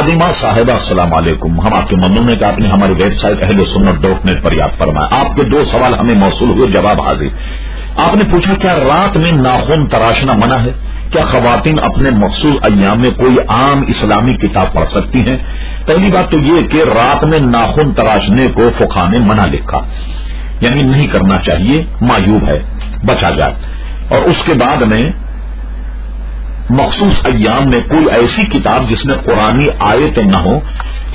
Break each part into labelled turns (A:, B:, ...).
A: خادمہ صاحبہ السلام علیکم، ہم آپ کے ممنون ہیں کہ آپ نے ہماری ویب سائٹ ahlsunnat.net پر یاد فرمایا. آپ کے 2 سوال ہمیں موصول ہوئے، جواب حاضر. آپ نے پوچھا کیا رات میں ناخن تراشنا منع ہے؟ کیا خواتین اپنے مخصوص ایام میں کوئی عام اسلامی کتاب پڑھ سکتی ہیں؟ پہلی بات تو یہ کہ رات میں ناخن تراشنے کو فقہا نے منع لکھا، یعنی نہیں کرنا چاہیے، معیوب ہے، بچا جائے. اور اس کے بعد میں مخصوص ایام میں کوئی ایسی کتاب جس میں قرآنی آیتیں نہ ہو،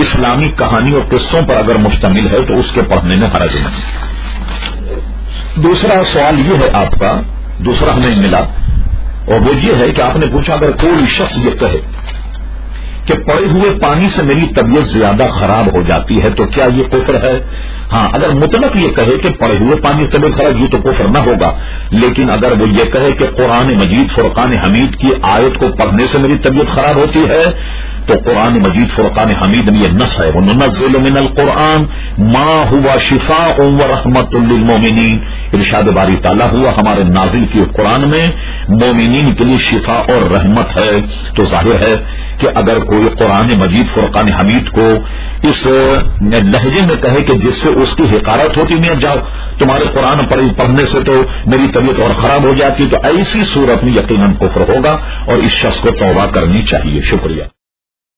A: اسلامی کہانی اور قصوں پر اگر مشتمل ہے تو اس کے پڑھنے میں حرج نہیں. دوسرا سوال یہ ہے آپ کا، دوسرا ہمیں ملا، اور وہ یہ ہے کہ آپ نے پوچھا اگر کوئی شخص یہ کہے کہ پڑے ہوئے پانی سے میری طبیعت زیادہ خراب ہو جاتی ہے تو کیا یہ کفر ہے؟ ہاں، اگر مطلق یہ کہے کہ پڑے ہوئے پانی سے طبیعت خراب، یہ تو کفر نہ ہوگا. لیکن اگر وہ یہ کہے کہ قرآن مجید فرقان حمید کی آیت کو پڑھنے سے میری طبیعت خراب ہوتی ہے تو قرآن مجید فرقان حمید میں یہ نص ہے، وَنُنَزِّلُ مِنَ الْقُرْآنِ مَا هُوَ شِفَاءٌ وَرَحْمَةٌ لِّلْمُؤْمِنِينَ. ارشاد باری تعالیٰ ہوا ہمارے نازل کی قرآن میں مومنین کے لیے شفا اور رحمت ہے. تو ظاہر ہے کہ اگر کوئی قرآن مجید فرقان حمید کو اس لہجے میں کہے کہ جس سے اس کی حقارت ہوتی، میں جاؤ تمہارے قرآن پڑھنے سے تو میری طبیعت اور خراب ہو جاتی، تو ایسی صورت میں یقیناً کفر ہوگا اور اس شخص کو توبہ کرنی چاہیے. شکریہ.